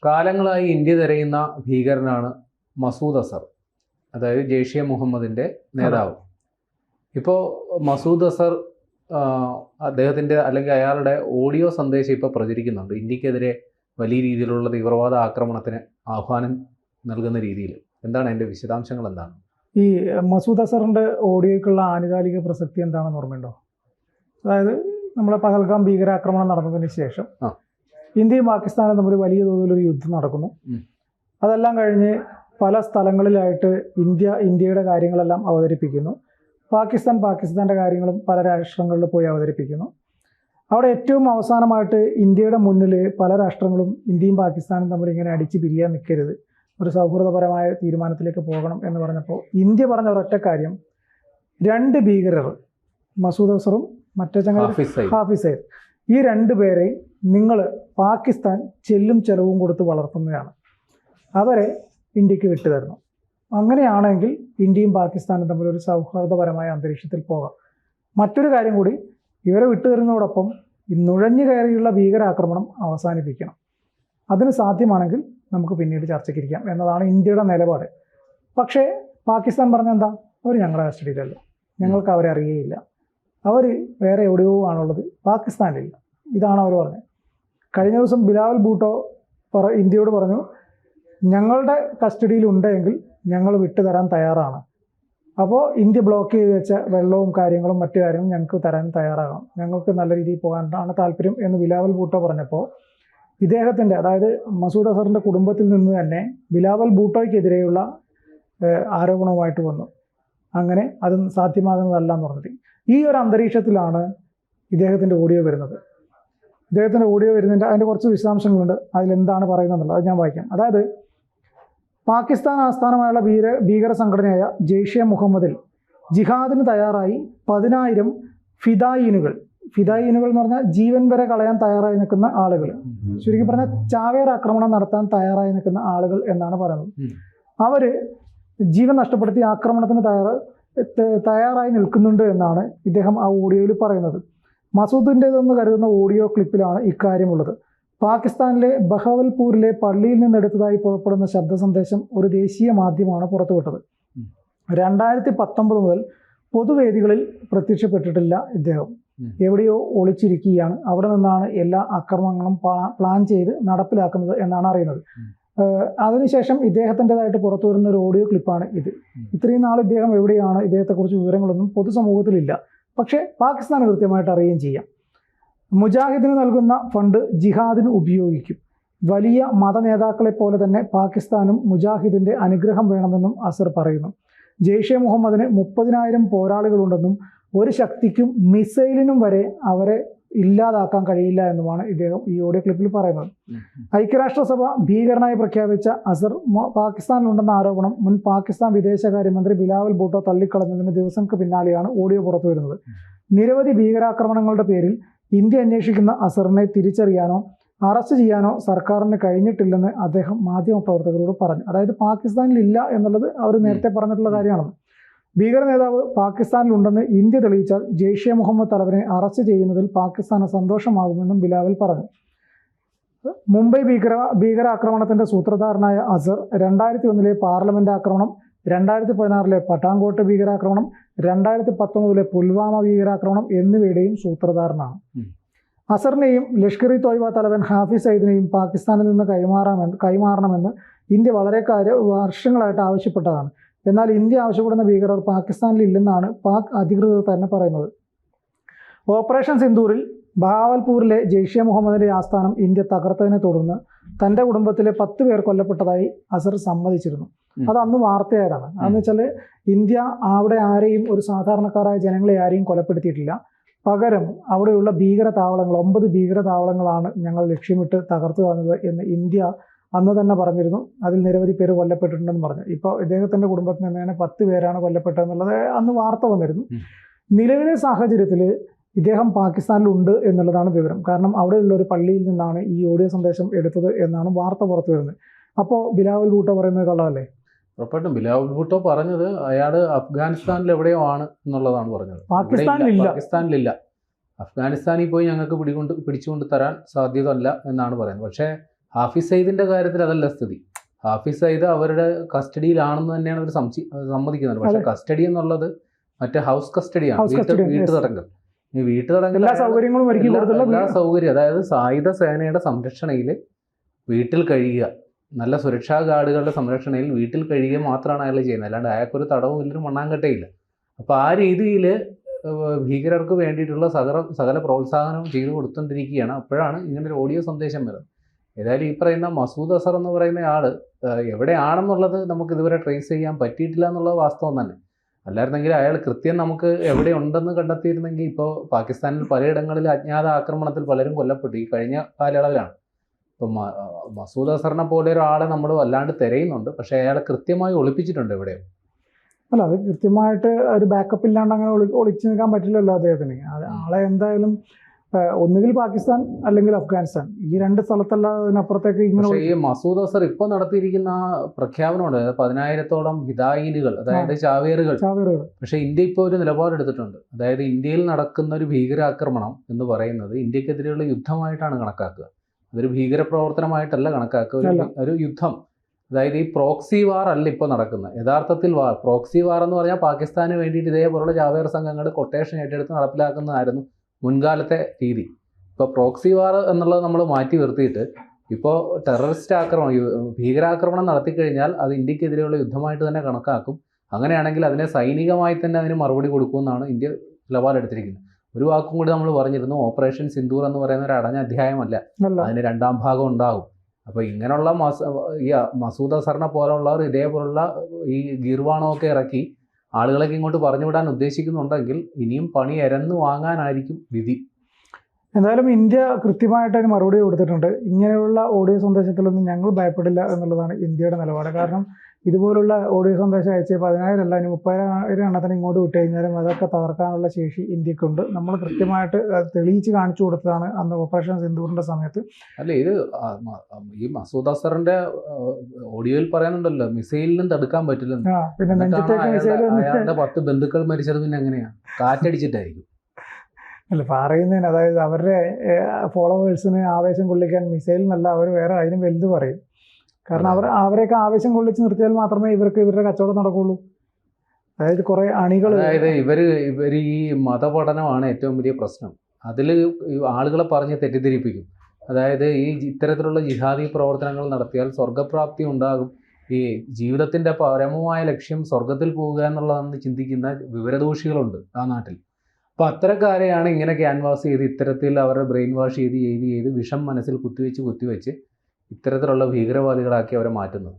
കാലങ്ങളായി ഇന്ത്യ തിരയുന്ന ഭീകരനാണ് മസൂദ് അസർ, അതായത് ജെയ്ഷെ മുഹമ്മദിൻ്റെ നേതാവ്. ഇപ്പോൾ മസൂദ് അസർ അദ്ദേഹത്തിൻ്റെ അല്ലെങ്കിൽ അയാളുടെ ഓഡിയോ സന്ദേശം ഇപ്പോൾ പ്രചരിക്കുന്നുണ്ട്. ഇന്ത്യക്കെതിരെ വലിയ രീതിയിലുള്ള തീവ്രവാദ ആക്രമണത്തിന് ആഹ്വാനം നൽകുന്ന രീതിയിൽ. എന്താണ് അതിൻ്റെ വിശദാംശങ്ങൾ? എന്താണ് ഈ മസൂദ് അസറിൻ്റെ ഓഡിയോയ്ക്കുള്ള ആനുകാലിക പ്രസക്തി എന്താണെന്ന് ഓർമ്മയുണ്ടോ? അതായത് നമ്മളെ പഹൽഗാം ഭീകരാക്രമണം നടന്നതിന് ശേഷം ഇന്ത്യയും പാകിസ്ഥാനും തമ്മിൽ വലിയ തോതിലൊരു യുദ്ധം നടക്കുന്നു. അതെല്ലാം കഴിഞ്ഞ് പല സ്ഥലങ്ങളിലായിട്ട് ഇന്ത്യയുടെ കാര്യങ്ങളെല്ലാം അവതരിപ്പിക്കുന്നു. പാകിസ്ഥാൻ്റെ കാര്യങ്ങളും പല രാഷ്ട്രങ്ങളിൽ പോയി അവതരിപ്പിക്കുന്നു. അവിടെ ഏറ്റവും അവസാനമായിട്ട് ഇന്ത്യയുടെ മുന്നിൽ പല രാഷ്ട്രങ്ങളും ഇന്ത്യയും പാകിസ്ഥാനും തമ്മിൽ ഇങ്ങനെ അടിച്ച് പിരിയാൻ നിൽക്കരുത്, ഒരു സൗഹൃദപരമായ തീരുമാനത്തിലേക്ക് പോകണം എന്ന് പറഞ്ഞപ്പോൾ ഇന്ത്യ പറഞ്ഞ ഒരൊറ്റ കാര്യം, 2 ഭീകരർ മസൂദ് അസറും മറ്റേ ചങ്ങാതി ഹാഫിസ് സയ്യിദ്, ഈ 2 പേരെ നിങ്ങൾ പാകിസ്ഥാൻ ചെല്ലും ചെലവും കൊടുത്ത് വളർത്തുന്നതാണ്, അവരെ ഇന്ത്യക്ക് വിട്ടുതരണം. അങ്ങനെയാണെങ്കിൽ ഇന്ത്യയും പാകിസ്ഥാനും തമ്മിൽ ഒരു സൗഹാർദ്ദപരമായ അന്തരീക്ഷത്തിൽ പോകാം. മറ്റൊരു കാര്യം കൂടി, ഇവരെ വിട്ടുതരുന്നതോടൊപ്പം നുഴഞ്ഞു കയറിയുള്ള ഭീകരാക്രമണം അവസാനിപ്പിക്കണം. അതിന് സാധ്യമാണെങ്കിൽ നമുക്ക് പിന്നീട് ചർച്ചയ്ക്കിരിക്കാം എന്നതാണ് ഇന്ത്യയുടെ നിലപാട്. പക്ഷേ പാകിസ്ഥാൻ പറഞ്ഞ എന്താ, അവർ ഞങ്ങളുടെ കസ്റ്റഡിയിലല്ല, ഞങ്ങൾക്ക് അവരെ അറിയുകയില്ല, അവർ വേറെ എവിടെയോ ആണുള്ളത്, പാകിസ്ഥാനിലില്ല. ഇതാണ് അവർ പറഞ്ഞത്. കഴിഞ്ഞ ദിവസം ബിലാവൽ ഭൂട്ടോ ഇന്ത്യയോട് പറഞ്ഞു, ഞങ്ങളുടെ കസ്റ്റഡിയിൽ ഉണ്ടെങ്കിൽ ഞങ്ങൾ വിട്ടുതരാൻ തയ്യാറാണ്. അപ്പോൾ ഇന്ത്യ ബ്ലോക്ക് ചെയ്ത് വെച്ച വെള്ളവും കാര്യങ്ങളും മറ്റു കാര്യങ്ങളും ഞങ്ങൾക്ക് തരാൻ തയ്യാറാകണം, ഞങ്ങൾക്ക് നല്ല രീതിയിൽ പോകാനാണ് താല്പര്യം എന്ന് ബിലാവൽ ഭൂട്ടോ പറഞ്ഞപ്പോൾ ഇദ്ദേഹത്തിൻ്റെ, അതായത് മസൂദ് അസറിൻ്റെ കുടുംബത്തിൽ നിന്ന് തന്നെ ബിലാവൽ ഭൂട്ടോയ്ക്കെതിരെയുള്ള ആരോപണവുമായിട്ട് വന്നു. അങ്ങനെ അത് സാധ്യമാകുന്നതല്ല എന്ന് പറഞ്ഞത്. ഈ ഒരു അന്തരീക്ഷത്തിലാണ് ഇദ്ദേഹത്തിൻ്റെ ഓഡിയോ വരുന്നത്. ഇദ്ദേഹത്തിൻ്റെ ഓഡിയോ വരുന്നതിൻ്റെ അതിൻ്റെ കുറച്ച് വിശദാംശങ്ങളുണ്ട്. അതിലെന്താണ് പറയുന്നതെന്നുള്ളത് അത് ഞാൻ വായിക്കാം. അതായത് പാകിസ്ഥാൻ ആസ്ഥാനമായുള്ള ഭീകര സംഘടനയായ ജെയ്ഷെ മുഹമ്മദിൽ ജിഹാദിന് തയ്യാറായി 10,000 ഫിദായിനുകൾ എന്ന് പറഞ്ഞാൽ ജീവൻ വരെ കളയാൻ തയ്യാറായി നിൽക്കുന്ന ആളുകൾ, ചുരുക്കി പറഞ്ഞാൽ ചാവേർ ആക്രമണം നടത്താൻ തയ്യാറായി നിൽക്കുന്ന ആളുകൾ എന്നാണ് പറയുന്നത്. അവർ ജീവൻ നഷ്ടപ്പെടുത്തി ആക്രമണത്തിന് തയ്യാറായി നിൽക്കുന്നുണ്ട് എന്നാണ് ഇദ്ദേഹം ആ ഓഡിയോയിൽ പറയുന്നത്. മസൂദിൻ്റെതെന്ന് കരുതുന്ന ഓഡിയോ ക്ലിപ്പിലാണ് ഇക്കാര്യമുള്ളത്. പാകിസ്ഥാനിലെ ബഹവൽപൂരിലെ പള്ളിയിൽ നിന്നെടുത്തതായി പുറപ്പെടുന്ന ശബ്ദ സന്ദേശം ഒരു ദേശീയ മാധ്യമമാണ് പുറത്തുവിട്ടത്. 2019 മുതൽ പൊതുവേദികളിൽ പ്രത്യക്ഷപ്പെട്ടിട്ടില്ല ഇദ്ദേഹം. എവിടെയോ ഒളിച്ചിരിക്കുകയാണ്. അവിടെ നിന്നാണ് എല്ലാ ആക്രമണങ്ങളും പ്ലാൻ ചെയ്ത് നടപ്പിലാക്കുന്നത് എന്നാണ് അറിയുന്നത്. അതിനുശേഷം ഇദ്ദേഹത്തിൻ്റെതായിട്ട് പുറത്തു വരുന്ന ഒരു ഓഡിയോ ക്ലിപ്പാണ് ഇത്. ഇത്രയും നാൾ ഇദ്ദേഹം എവിടെയാണ്, ഇദ്ദേഹത്തെക്കുറിച്ച് വിവരങ്ങളൊന്നും പൊതുസമൂഹത്തിലില്ല. പക്ഷേ പാകിസ്ഥാന് കൃത്യമായിട്ട് അറിയുകയും ചെയ്യാം. മുജാഹിദിന് നൽകുന്ന ഫണ്ട് ജിഹാദിന് ഉപയോഗിക്കും. വലിയ മതനേതാക്കളെ പോലെ തന്നെ പാകിസ്ഥാനും മുജാഹിദിൻ്റെ അനുഗ്രഹം വേണമെന്നും അസർ പറയുന്നു. ജെയ്ഷെ മുഹമ്മദിന് 30,000 പോരാളികളുണ്ടെന്നും ഒരു ശക്തിക്കും മിസൈലിനും വരെ അവരെ ഇല്ലാതാക്കാൻ കഴിയില്ല എന്നുമാണ് ഇദ്ദേഹം ഈ ഓഡിയോ ക്ലിപ്പിൽ പറയുന്നത്. ഐക്യരാഷ്ട്രസഭ ഭീകരനായി പ്രഖ്യാപിച്ച അസർ പാകിസ്ഥാനിലുണ്ടെന്ന ആരോപണം മുൻ പാകിസ്ഥാൻ വിദേശകാര്യമന്ത്രി ബിലാവൽ ഭൂട്ടോ തള്ളിക്കളഞ്ഞതിന് ദിവസങ്ങൾക്ക് പിന്നാലെയാണ് ഓഡിയോ പുറത്തു വരുന്നത്. നിരവധി ഭീകരാക്രമണങ്ങളുടെ പേരിൽ ഇന്ത്യ അന്വേഷിക്കുന്ന അസറിനെ തിരിച്ചറിയാനോ അറസ്റ്റ് ചെയ്യാനോ സർക്കാരിന് കഴിഞ്ഞിട്ടില്ലെന്ന് അദ്ദേഹം മാധ്യമപ്രവർത്തകരോട് പറഞ്ഞു. അതായത് പാകിസ്ഥാനിലില്ല എന്നുള്ളത് അവർ നേരത്തെ പറഞ്ഞിട്ടുള്ള കാര്യമാണ്. ഭീകര നേതാവ് പാകിസ്ഥാനിലുണ്ടെന്ന് ഇന്ത്യ തെളിയിച്ചാൽ ജെയ്ഷെ മുഹമ്മദ് തലവനെ അറസ്റ്റ് ചെയ്യുന്നതിൽ പാകിസ്ഥാന് സന്തോഷമാകുമെന്നും ബിലാവൽ പറഞ്ഞു. മുംബൈ ഭീകരാക്രമണത്തിന്റെ സൂത്രധാരനായ അസർ 2001 പാർലമെന്റ് ആക്രമണം, 2016 പട്ടാൻകോട്ട് ഭീകരാക്രമണം, 2019 പുൽവാമ ഭീകരാക്രമണം എന്നിവയുടെയും സൂത്രധാരനാണ്. അസറിനെയും ലഷ്കർ ഇ തോയ്ബ തലവൻ ഹാഫിസ് സയ്യിദിനെയും പാകിസ്ഥാനിൽ നിന്ന് കൈമാറണമെന്ന് ഇന്ത്യ വളരെ വർഷങ്ങളായിട്ട് ആവശ്യപ്പെട്ടതാണ്. എന്നാൽ ഇന്ത്യ ആവശ്യപ്പെടുന്ന ഭീകരർ പാകിസ്ഥാനിൽ ഇല്ലെന്നാണ് പാക് അധികൃതർ തന്നെ പറയുന്നത്. ഓപ്പറേഷൻ സിന്ദൂറിൽ ബഹാവൽപൂരിലെ ജെയ്ഷെ മുഹമ്മദിൻ്റെ ആസ്ഥാനം ഇന്ത്യ തകർത്തതിനെ തുടർന്ന് തൻ്റെ കുടുംബത്തിലെ 10 പേർ കൊല്ലപ്പെട്ടതായി അസർ സമ്മതിച്ചിരുന്നു. അത് അന്ന് വാർത്തയായതാണ്. അതെന്ന് വെച്ചാൽ ഇന്ത്യ അവിടെ ആരെയും, ഒരു സാധാരണക്കാരായ ജനങ്ങളെ ആരെയും കൊലപ്പെടുത്തിയിട്ടില്ല. പകരം അവിടെയുള്ള ഭീകര താവളങ്ങൾ 9 ഭീകര താവളങ്ങളാണ് ഞങ്ങൾ ലക്ഷ്യമിട്ട് തകർത്തു വന്നത് എന്ന് ഇന്ത്യ അന്ന് തന്നെ പറഞ്ഞിരുന്നു. അതിൽ നിരവധി പേര് കൊല്ലപ്പെട്ടിട്ടുണ്ടെന്ന് പറഞ്ഞു. ഇപ്പോൾ ഇദ്ദേഹത്തിൻ്റെ കുടുംബത്തിൽ നിന്ന് തന്നെ 10 പേരാണ് കൊല്ലപ്പെട്ടതെന്നുള്ളത് അന്ന് വാർത്ത വന്നിരുന്നു. നിലവിലെ സാഹചര്യത്തിൽ ഇദ്ദേഹം പാകിസ്ഥാനിലുണ്ട് എന്നുള്ളതാണ് വിവരം. കാരണം അവിടെയുള്ള ഒരു പള്ളിയിൽ നിന്നാണ് ഈ ഓഡിയോ സന്ദേശം എടുത്തത് എന്നാണ് വാർത്ത പുറത്തു വരുന്നത്. അപ്പോൾ ബിലാവൽ ഭൂട്ടോ പറയുന്നത് കള്ളമല്ലേ? ഉറപ്പായിട്ടും ബിലാവൽ ഭൂട്ടോ പറഞ്ഞത് അയാൾ അഫ്ഗാനിസ്ഥാനിൽ എവിടെയോ ആണ് എന്നുള്ളതാണ് പറഞ്ഞത്. പാകിസ്ഥാനിലില്ല. അഫ്ഗാനിസ്ഥാനിൽ പോയി ഞങ്ങൾക്ക് പിടിച്ചുകൊണ്ട് തരാൻ സാധ്യത അല്ല എന്നാണ് പറയുന്നത്. പക്ഷേ ഹാഫിസ് സയ്യിദിന്റെ കാര്യത്തിൽ അതല്ല സ്ഥിതി. ഹാഫിസ് സയ്യിദ് അവരുടെ കസ്റ്റഡിയിലാണെന്ന് തന്നെയാണ് അവർ സമ്മതിക്കുന്നത്. പക്ഷെ കസ്റ്റഡി എന്നുള്ളത് മറ്റേ ഹൗസ് കസ്റ്റഡിയാണ്, വീട്ടുതടങ്കൽ. ഈ വീട്ടുതടങ്കൽ എല്ലാ സൗകര്യങ്ങളും ഒരുക്കി കൊടുത്തുള്ള എല്ലാ സൗകര്യം, അതായത് സായുധ സേനയുടെ സംരക്ഷണയിൽ വീട്ടിൽ കഴിയുക, നല്ല സുരക്ഷാ ഗാർഡുകളുടെ സംരക്ഷണയിൽ വീട്ടിൽ കഴിയുക മാത്രമാണ് അയാൾ ചെയ്യുന്നത്. അല്ലാണ്ട് അയാൾക്കൊരു തടവും ഇല്ലൊരു മണ്ണാങ്കട്ടയില്ല. അപ്പോൾ ആ രീതിയിൽ ഭീകരർക്ക് വേണ്ടിയിട്ടുള്ള സകല പ്രോത്സാഹനവും ചെയ്തു കൊടുത്തുകൊണ്ടിരിക്കുകയാണ്. അപ്പോഴാണ് ഇങ്ങനൊരു ഓഡിയോ സന്ദേശം വരുന്നത്. ഏതായാലും ഈ പറയുന്ന മസൂദ് അസർ എന്ന് പറയുന്ന ആൾ എവിടെയാണെന്നുള്ളത് നമുക്ക് ഇതുവരെ ട്രേസ് ചെയ്യാൻ പറ്റിയിട്ടില്ല എന്നുള്ളത് വാസ്തവം തന്നെ. അല്ലായിരുന്നെങ്കിൽ അയാൾ കൃത്യം നമുക്ക് എവിടെ ഉണ്ടെന്ന് കണ്ടെത്തിയിരുന്നെങ്കിൽ ഇപ്പോൾ പാകിസ്ഥാനിൽ പലയിടങ്ങളിൽ അജ്ഞാത ആക്രമണത്തിൽ പലരും കൊല്ലപ്പെട്ടു ഈ കഴിഞ്ഞ കാലയളവിലാണ്. ഇപ്പം മസൂദ് അസറിനെ പോലെ ഒരാളെ നമ്മൾ വല്ലാണ്ട് തിരയുന്നുണ്ട്, പക്ഷേ അയാളെ കൃത്യമായി ഒളിപ്പിച്ചിട്ടുണ്ട് എവിടെയോ. അല്ല, അത് കൃത്യമായിട്ട് ഒരു ബാക്കപ്പ് ഇല്ലാണ്ട് അങ്ങനെ ഒളിച്ചു നിൽക്കാൻ പറ്റില്ലല്ലോ അദ്ദേഹത്തിന്. ആളെ എന്തായാലും ഒന്നുകിൽ പാകിസ്ഥാൻ അല്ലെങ്കിൽ അഫ്ഗാനിസ്ഥാൻ, ഈ രണ്ട് സ്ഥലത്തല്ല അതിനപ്പുറത്തേക്ക് ഇങ്ങനെ. ഈ മസൂദ് അസർ ഇപ്പോൾ നടത്തിയിരിക്കുന്ന പ്രഖ്യാപനമുണ്ട്, 10,000-ഓളം ഹിദായിലുകൾ, അതായത് ചാവേറുകൾ. പക്ഷേ ഇന്ത്യ ഇപ്പോൾ ഒരു നിലപാടെടുത്തിട്ടുണ്ട്. അതായത് ഇന്ത്യയിൽ നടക്കുന്ന ഒരു ഭീകരാക്രമണം എന്ന് പറയുന്നത് ഇന്ത്യക്കെതിരെയുള്ള യുദ്ധമായിട്ടാണ് കണക്കാക്കുക. അതൊരു ഭീകരപ്രവർത്തനമായിട്ടല്ല കണക്കാക്കുക, ഒരു യുദ്ധം. അതായത് ഈ പ്രോക്സി വാർ അല്ല ഇപ്പോൾ നടക്കുന്നത്. യഥാർത്ഥത്തിൽ പ്രോക്സി വാർ എന്ന് പറഞ്ഞാൽ പാകിസ്ഥാന് വേണ്ടിയിട്ട് ഇതേപോലുള്ള ചാവേർ സംഘങ്ങൾ കൊട്ടേഷൻ ഏറ്റെടുത്ത് നടപ്പിലാക്കുന്നതായിരുന്നു മുൻകാലത്തെ രീതി. ഇപ്പോൾ പ്രോക്സി വാർ എന്നുള്ളത് നമ്മൾ മാറ്റി നിർത്തിയിട്ട് ഇപ്പോൾ ടെററിസ്റ്റ് ആക്രമണം, ഭീകരാക്രമണം നടത്തിക്കഴിഞ്ഞാൽ അത് ഇന്ത്യക്കെതിരെയുള്ള യുദ്ധമായിട്ട് തന്നെ കണക്കാക്കും. അങ്ങനെയാണെങ്കിൽ അതിനെ സൈനികമായി തന്നെ അതിന് മറുപടി കൊടുക്കുമെന്നാണ് ഇന്ത്യ നിലപാടെടുത്തിരിക്കുന്നത്. ഒരു വാക്കും കൂടി നമ്മൾ പറഞ്ഞിരുന്നു, ഓപ്പറേഷൻ സിന്ദൂർ എന്ന് പറയുന്ന ഒരു അടഞ്ഞ അധ്യായമല്ല, അതിന് രണ്ടാം ഭാഗം ഉണ്ടാകും. അപ്പോൾ ഇങ്ങനെയുള്ള ഈ മസൂദ് അസറിനെ പോലുള്ളവർ ഇതേപോലുള്ള ഈ ഗീർവാണമൊക്കെ ഇറക്കി ആളുകളൊക്കെ ഇങ്ങോട്ട് പറഞ്ഞു വിടാൻ ഉദ്ദേശിക്കുന്നുണ്ടെങ്കിൽ ഇനിയും പണി എരന്നു വാങ്ങാനായിരിക്കും വിധി. എന്തായാലും ഇന്ത്യ കൃത്യമായിട്ട് അതിന് മറുപടി കൊടുത്തിട്ടുണ്ട്. ഇങ്ങനെയുള്ള ഓഡിയോ സന്ദേശത്തിലൊന്നും ഞങ്ങൾ ഭയപ്പെടില്ല എന്നുള്ളതാണ് ഇന്ത്യയുടെ നിലപാട്. കാരണം ഇതുപോലുള്ള ഓഡിയോ സന്ദേശം അയച്ച് 10,000 അല്ല, 30,000 എണ്ണത്തിന് ഇങ്ങോട്ട് വിട്ട് കഴിഞ്ഞാലും അതൊക്കെ തകർക്കാനുള്ള ശേഷി ഇന്ത്യക്കുണ്ട്. നമ്മൾ കൃത്യമായിട്ട് തെളിയിച്ച് കാണിച്ചു കൊടുത്തതാണ് അന്ന് ഓപ്പറേഷൻ സിന്ദൂറിന്റെ സമയത്ത്. അല്ല, ഇത് ഈ മസൂദ് അസറിന്റെ ഓഡിയോയിൽ പറയുന്നുണ്ടല്ലോ മിസൈലിനും തടുക്കാൻ പറ്റില്ലെന്ന്. പിന്നെ നെഞ്ചത്തേക്ക് മിസൈൽ, അയാളുടെ 10 ബന്ധുക്കൾ മരിച്ചത് പിന്നെ എങ്ങനെയാ? കാറ്റടിച്ചിട്ടായിരിക്കും. അല്ല, പറയുന്നതിന് അതായത് അവരുടെ ഫോളോവേഴ്സിന് ആവേശം കൊള്ളിക്കാൻ മിസൈൽ എന്നല്ല, അവർ വേറെ അതിനും വലുത് പറയും. കാരണം അവരെയൊക്കെ ആവേശം കൊള്ളിച്ച് നിർത്തിയാൽ മാത്രമേ ഇവരുടെ കച്ചവടം നടക്കുള്ളൂ. അതായത് കുറെ അണികൾ, അതായത് ഇവർ ഈ മതപഠനമാണ് ഏറ്റവും വലിയ പ്രശ്നം. അതിൽ ആളുകളെ പറഞ്ഞ് തെറ്റിദ്ധരിപ്പിക്കും. അതായത് ഈ ഇത്തരത്തിലുള്ള ജിഹാദി പ്രവർത്തനങ്ങൾ നടത്തിയാൽ സ്വർഗപ്രാപ്തി ഉണ്ടാകും, ഈ ജീവിതത്തിൻ്റെ പരമമായ ലക്ഷ്യം സ്വർഗത്തിൽ പോവുക എന്നുള്ളതാണെന്ന് ചിന്തിക്കുന്ന വിവരദോഷികളുണ്ട് ആ നാട്ടിൽ. അപ്പോൾ അത്തരക്കാരെയാണ് ഇങ്ങനെ ക്യാൻവാസ് ചെയ്ത് ഇത്തരത്തിൽ അവരുടെ ബ്രെയിൻ വാഷ് ചെയ്ത് വിഷം മനസ്സിൽ കുത്തിവെച്ച് ഇത്തരത്തിലുള്ള ഭീകരവാദികളാക്കി അവരെ മാറ്റുന്നത്.